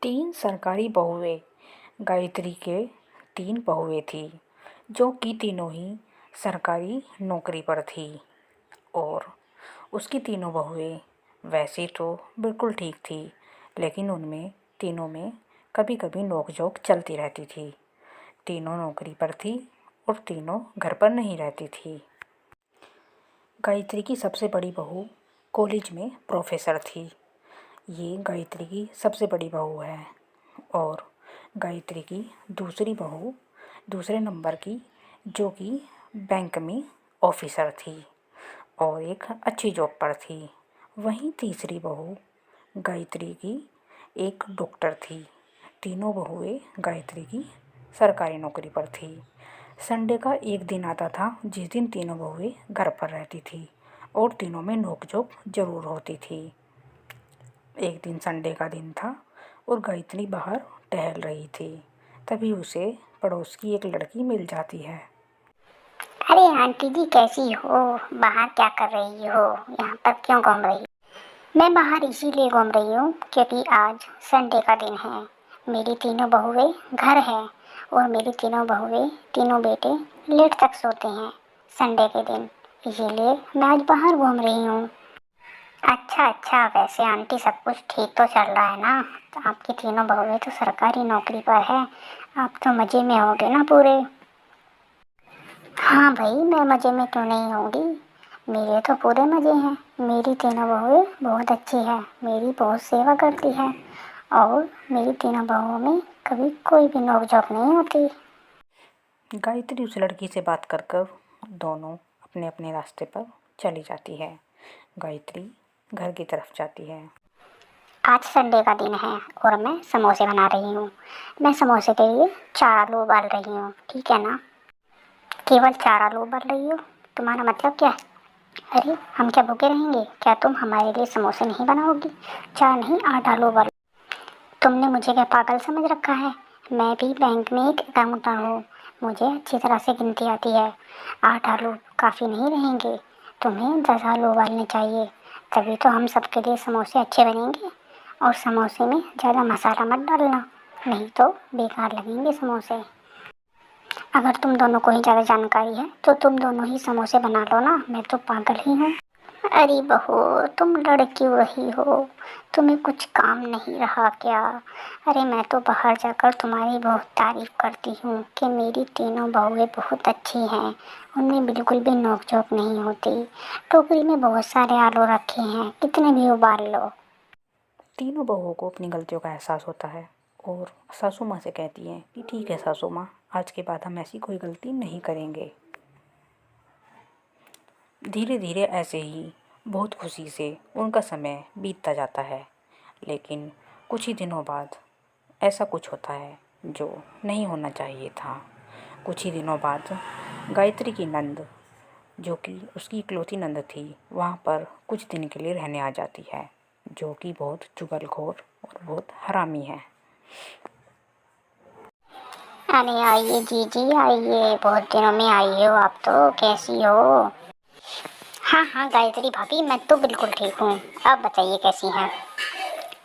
तीन सरकारी बहुएं गायत्री के तीन बहुएं थी जो कि तीनों ही सरकारी नौकरी पर थी। और उसकी तीनों बहुएं वैसे तो बिल्कुल ठीक थी, लेकिन उनमें तीनों में कभी कभी नोक-झोंक चलती रहती थी। तीनों नौकरी पर थी और तीनों घर पर नहीं रहती थी। गायत्री की सबसे बड़ी बहू कॉलेज में प्रोफेसर थी। ये गायत्री की सबसे बड़ी बहू है। और गायत्री की दूसरी बहू दूसरे नंबर की, जो कि बैंक में ऑफिसर थी और एक अच्छी जॉब पर थी। वहीं तीसरी बहू गायत्री की एक डॉक्टर थी। तीनों बहुएं गायत्री की सरकारी नौकरी पर थी। संडे का एक दिन आता था जिस दिन तीनों बहुएं घर पर रहती थी और तीनों में नोक-झोंक जरूर होती थी। एक दिन संडे का दिन था और गायत्री बाहर टहल रही थी। तभी उसे पड़ोस की एक लड़की मिल जाती है। अरे आंटी जी, कैसी हो? बाहर क्या कर रही हो? यहाँ पर क्यों घूम रही हो? मैं बाहर इसीलिए घूम रही हूँ क्योंकि आज संडे का दिन है। मेरी तीनों बहुएं घर हैं और मेरी तीनों बहुएं, तीनों बेटे लेट तक सोते हैं संडे के दिन। इसीलिए मैं आज बाहर घूम रही हूँ। अच्छा अच्छा, वैसे आंटी सब कुछ ठीक तो चल रहा है ना? तो आपकी तीनों बहुएं तो सरकारी नौकरी पर है, आप तो मज़े में होगे ना पूरे? हाँ भाई, मैं मज़े में क्यों नहीं होंगी? मेरे तो पूरे मज़े हैं। मेरी तीनों बहुएं बहुत अच्छी है, मेरी बहुत सेवा करती है और मेरी तीनों बहुओं में कभी कोई भी नोक-झोंक नहीं होती। गायत्री उस लड़की से बात कर कर दोनों अपने अपने रास्ते पर चली जाती है। गायत्री घर की तरफ जाती है। आज संडे का दिन है और मैं समोसे बना रही हूँ। मैं समोसे के लिए 4 आलू उबाल रही हूँ, ठीक है ना? केवल 4 आलू उबाल रही हो? तुम्हारा मतलब क्या है? अरे, हम क्या भूखे रहेंगे? क्या तुम हमारे लिए समोसे नहीं बनाओगी? 4 नहीं, 8 आलू उबाल। तुमने मुझे क्या पागल समझ रखा है? मैं भी बैंक में एक अकाउंटेंट हूँ, मुझे अच्छी तरह से गिनती आती है। 8 आलू काफ़ी नहीं रहेंगे, तुम्हें 10 आलू उबालने चाहिए, तभी तो हम सबके लिए समोसे अच्छे बनेंगे। और समोसे में ज़्यादा मसाला मत डालना, नहीं तो बेकार लगेंगे समोसे। अगर तुम दोनों को ही ज़्यादा जानकारी है तो तुम दोनों ही समोसे बना लो ना, मैं तो पागल ही हूँ। अरे बहू, तुम लड़की वही हो, तुम्हें कुछ काम नहीं रहा क्या? अरे मैं तो बाहर जाकर तुम्हारी बहुत तारीफ करती हूँ कि मेरी तीनों बहुएं बहुत अच्छी हैं, उनमें बिल्कुल भी नोक-झोंक नहीं होती। टोकरी में बहुत सारे आलू रखे हैं, कितने भी उबाल लो। तीनों बहुओं को अपनी गलतियों का एहसास होता है और सासू माँ से कहती हैं कि ठीक है सासू माँ, आज के बाद हम ऐसी कोई गलती नहीं करेंगे। धीरे धीरे ऐसे ही बहुत खुशी से उनका समय बीतता जाता है। लेकिन कुछ ही दिनों बाद ऐसा कुछ होता है जो नहीं होना चाहिए था। कुछ ही दिनों बाद गायत्री की नंद, जो कि उसकी इकलौती नंद थी, वहाँ पर कुछ दिन के लिए रहने आ जाती है, जो कि बहुत चुगलखोर और बहुत हरामी है। अरे आइए जीजी, आइए, बहुत दिनों में आई हो आप तो, कैसी हो? हाँ हाँ गायत्री भाभी, मैं तो बिल्कुल ठीक हूँ। आप बताइए कैसी हैं?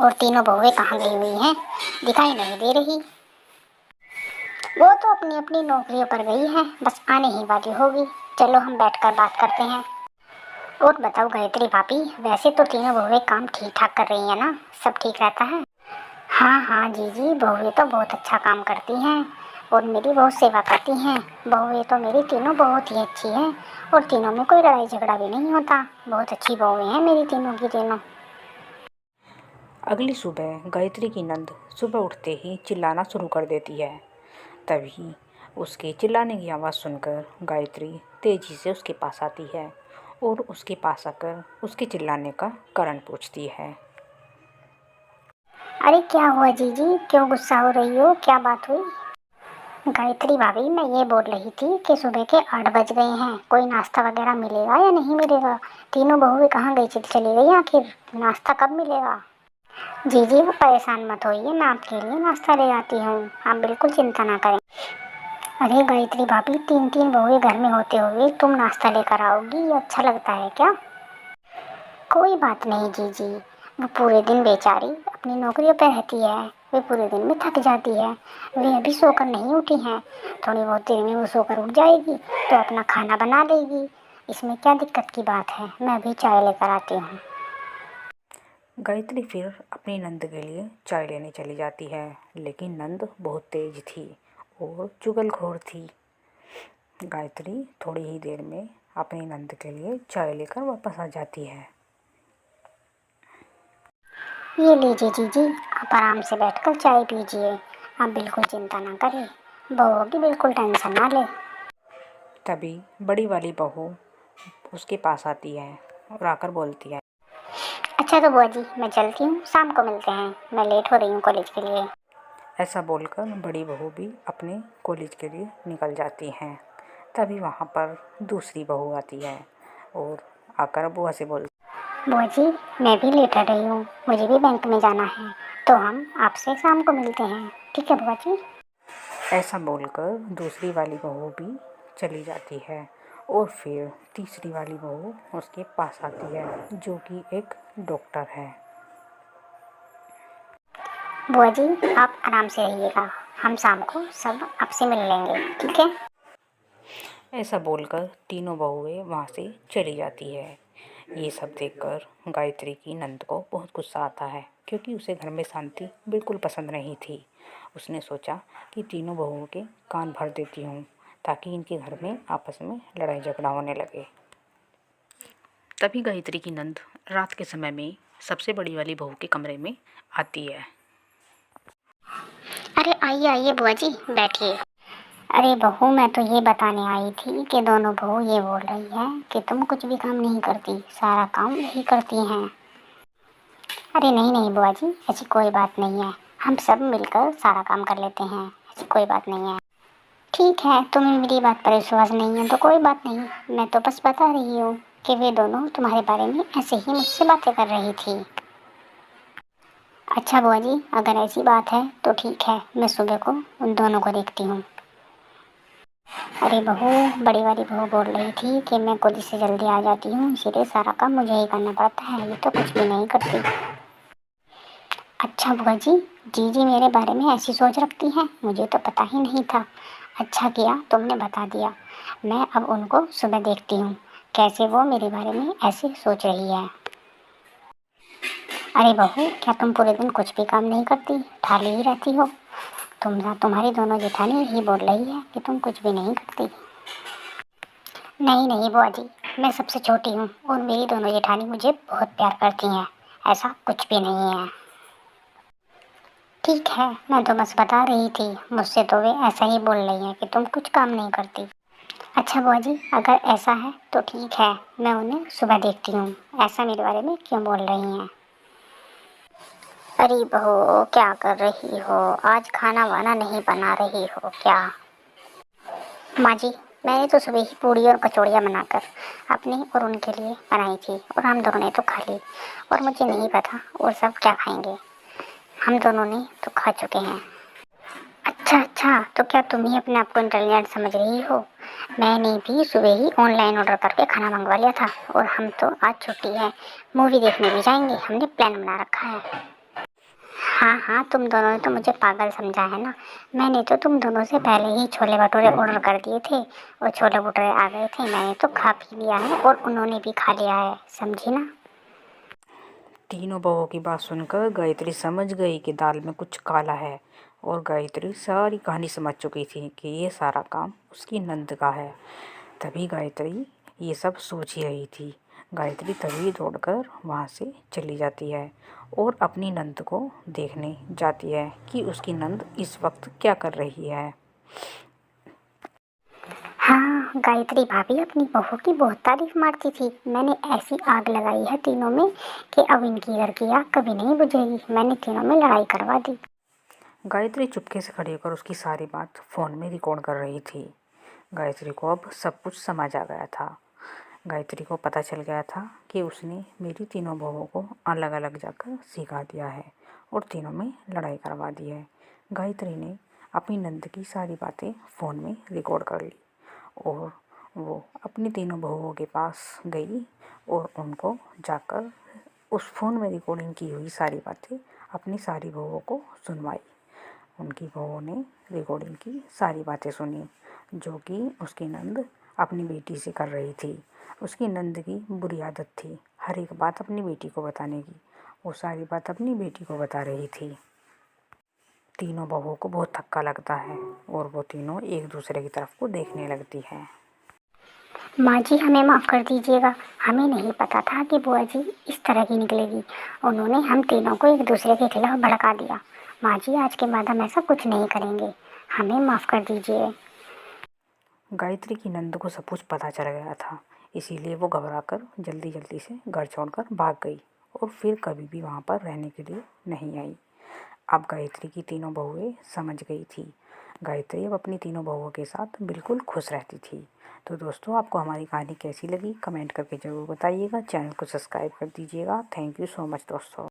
और तीनों बहुएं कहाँ गई हुई हैं? दिखाई नहीं दे रही। वो तो अपनी अपनी नौकरियों पर गई हैं, बस आने ही वाली होगी। चलो हम बैठकर बात करते हैं। और बताओ गायत्री भाभी, वैसे तो तीनों बहुएं काम ठीक ठाक कर रही हैं ना? सब ठीक रहता है? हाँ हाँ जीजी, बहुएं तो बहुत अच्छा काम करती हैं और मेरी बहुत सेवा करती हैं। बहुएं तो मेरी तीनों बहुत ही अच्छी हैं और तीनों में कोई लड़ाई झगड़ा भी नहीं होता। बहुत अच्छी बहुएं हैं मेरी तीनों की तीनों। अगली सुबह गायत्री की नंद सुबह उठते ही चिल्लाना शुरू कर देती है। तभी उसके चिल्लाने की आवाज़ सुनकर गायत्री तेजी से उसके पास आती है और उसके पास आकर उसके चिल्लाने का कारण पूछती है। अरे क्या हुआ जीजी, क्यों गुस्सा हो रही हो? क्या बात हुई? गायत्री भाभी, मैं ये बोल रही थी कि सुबह के 8 बज गए हैं, कोई नाश्ता वगैरह मिलेगा या नहीं मिलेगा? तीनों बहुएं कहाँ गई, चली गई आखिर? नाश्ता कब मिलेगा? जी जी, वो परेशान मत होइए, मैं आपके लिए नाश्ता ले आती हूँ, आप बिल्कुल चिंता ना करें। अरे गायत्री भाभी, 3 3 बहुएं घर में होते हुए तुम नाश्ता लेकर आओगी, ये अच्छा लगता है क्या? कोई बात नहीं जीजी, वो पूरे दिन बेचारी अपनी नौकरियों पर रहती है, वे पूरे दिन में थक जाती है, वे अभी सोकर नहीं उठी हैं, थोड़ी बहुत देर में वो सोकर उठ जाएगी तो अपना खाना बना लेगी। इसमें क्या दिक्कत की बात है, मैं अभी चाय लेकर आती हूँ। गायत्री फिर अपनी नंद के लिए चाय लेने चली जाती है, लेकिन नंद बहुत तेज थी और चुगलखोर थी। गायत्री थोड़ी ही देर में अपनी नंद के लिए चाय लेकर वापस आ जाती है। ये लीजिए जीजी, आप आराम से बैठकर चाय पीजिए, आप बिल्कुल चिंता ना करें, बहू की बिल्कुल टेंशन ना ले। तभी बड़ी वाली बहू उसके पास आती है और आकर बोलती है, अच्छा तो बुआ जी मैं चलती हूँ, शाम को मिलते हैं, मैं लेट हो रही हूँ कॉलेज के लिए। ऐसा बोलकर बड़ी बहू भी अपने कॉलेज के लिए निकल जाती हैं। तभी वहाँ पर दूसरी बहू आती है और आकर बुआ से बोलती, बुआ जी मैं भी लेट हो रही हूँ, मुझे भी बैंक में जाना है, तो हम आपसे शाम को मिलते हैं, ठीक है बुआ जी। ऐसा बोलकर दूसरी वाली बहू भी चली जाती है और फिर तीसरी वाली बहू उसके पास आती है, जो कि एक डॉक्टर है। बुआ जी आप आराम से रहिएगा, हम शाम को सब आपसे मिल लेंगे, ठीक है। ऐसा बोलकर तीनों बहुएं वहाँ से चली जाती है। ये सब देखकर गायत्री की नंद को बहुत गुस्सा आता है, क्योंकि उसे घर में शांति बिल्कुल पसंद नहीं थी। उसने सोचा कि तीनों बहुओं के कान भर देती हूँ, ताकि इनके घर में आपस में लड़ाई झगड़ा होने लगे। तभी गायत्री की नंद रात के समय में सबसे बड़ी वाली बहू के कमरे में आती है। अरे आइए आइए बुआ जी बैठिए। अरे बहू मैं तो ये बताने आई थी कि दोनों बहू ये बोल रही है कि तुम कुछ भी काम नहीं करती, सारा काम यही करती हैं। अरे नहीं नहीं बुआ जी ऐसी कोई बात नहीं है, हम सब मिलकर सारा काम कर लेते हैं, ऐसी कोई बात नहीं है। ठीक है तुम्हें मेरी बात पर विश्वास नहीं है तो कोई बात नहीं, मैं तो बस बता रही हूँ कि वे दोनों तुम्हारे बारे में ऐसे ही मुझसे बातें कर रही थी। अच्छा बुआ जी अगर ऐसी बात है तो ठीक है, मैं सुबह को उन दोनों को देखती हूँ। अरे बहू बड़ी वाली बहू बोल रही थी कि मैं कॉलेज से जल्दी आ जाती हूँ, इसीलिए सारा काम मुझे ही करना पड़ता है, ये तो कुछ भी नहीं करती। अच्छा बुआ जी, जीजी मेरे बारे में ऐसी सोच रखती हैं, मुझे तो पता ही नहीं था। अच्छा किया तुमने बता दिया, मैं अब उनको सुबह देखती हूँ कैसे वो मेरे बारे में ऐसे सोच रही है। अरे बहू क्या तुम पूरे दिन कुछ भी काम नहीं करती, खाली ही रहती हो? तुम्हारी दोनों जेठानी यही बोल रही है कि तुम कुछ भी नहीं करती। नहीं नहीं बुआ जी, मैं सबसे छोटी हूँ और मेरी दोनों जेठानी मुझे बहुत प्यार करती हैं, ऐसा कुछ भी नहीं है। ठीक है मैं तो बस बता रही थी, मुझसे तो वे ऐसा ही बोल रही हैं कि तुम कुछ काम नहीं करती। अच्छा बुआ जी अगर ऐसा है तो ठीक है, मैं उन्हें सुबह देखती हूँ, ऐसा मेरे बारे में क्यों बोल रही हैं। अरे बहू क्या कर रही हो, आज खाना वाना नहीं बना रही हो क्या? माँ जी मैंने तो सुबह ही पूड़ी और कचौड़ियाँ बनाकर अपने और उनके लिए बनाई थी और हम दोनों ने तो खा ली, और मुझे नहीं पता और सब क्या खाएंगे, हम दोनों ने तो खा चुके हैं। अच्छा अच्छा तो क्या तुम ही अपने आप को इंटेलिजेंट समझ रही हो? मैंने भी सुबह ही ऑनलाइन ऑर्डर करके खाना मंगवा लिया था और हम तो आज छुट्टी है, मूवी देखने भी जाएंगे, हमने प्लान बना रखा है। हाँ हाँ तुम दोनों ने तो मुझे पागल समझा है ना, मैंने तो तुम दोनों से पहले ही छोले भटूरे ऑर्डर कर दिए थे और छोले भटूरे आ गए थे, मैंने तो खा पी लिया है और उन्होंने भी खा लिया है, समझी ना। तीनों बहुओं की बात सुनकर गायत्री समझ गई कि दाल में कुछ काला है, और गायत्री सारी कहानी समझ चुकी थी कि ये सारा काम उसकी नंद का है। तभी गायत्री ये सब सोच ही रही थी। गायत्री तभी दौड़कर वहाँ से चली जाती है और अपनी नंद को देखने जाती है कि उसकी नंद इस वक्त क्या कर रही है। हाँ गायत्री भाभी अपनी बहू की बहुत तारीफ मारती थी, मैंने ऐसी आग लगाई है तीनों में कि अब इनकी घर की आग कभी नहीं बुझेगी, मैंने तीनों में लड़ाई करवा दी। गायत्री चुपके से खड़ी होकर उसकी सारी बात फ़ोन में रिकॉर्ड कर रही थी। गायत्री को अब सब कुछ समझ आ गया था। गायत्री को पता चल गया था कि उसने मेरी तीनों बहुओं को अलग अलग जाकर सिखा दिया है और तीनों में लड़ाई करवा दी है। गायत्री ने अपनी नंद की सारी बातें फ़ोन में रिकॉर्ड कर ली और वो अपनी तीनों बहुओं के पास गई और उनको जाकर उस फ़ोन में रिकॉर्डिंग की हुई सारी बातें अपनी सारी बहुओं को सुनवाई। उनकी बहुओं ने रिकॉर्डिंग की सारी बातें सुनी जो कि उसकी नंद अपनी बेटी से कर रही थी। उसकी नंद की बुरी आदत थी हर एक बात अपनी बेटी को बताने की। वो सारी बात अपनी बेटी को बता रही थी। तीनों बहुओं को बहुत धक्का लगता है और वो तीनों एक दूसरे की तरफ को देखने लगती है। माँ जी हमें माफ़ कर दीजिएगा, हमें नहीं पता था कि बुआ जी इस तरह की निकलेगी। उन्होंने हम तीनों को एक दूसरे के खिलाफ भड़का दिया। माँ जी आज के बाद हम ऐसा कुछ नहीं करेंगे, हमें माफ़ कर दीजिए। गायत्री की नंद को सब कुछ पता चल गया था, इसीलिए वो घबराकर जल्दी जल्दी से घर छोड़कर भाग गई और फिर कभी भी वहाँ पर रहने के लिए नहीं आई। अब गायत्री की तीनों बहुएं समझ गई थी। गायत्री अब अपनी तीनों बहुओं के साथ बिल्कुल खुश रहती थी। तो दोस्तों, आपको हमारी कहानी कैसी लगी कमेंट करके ज़रूर बताइएगा। चैनल को सब्सक्राइब कर दीजिएगा। थैंक यू सो मच दोस्तों।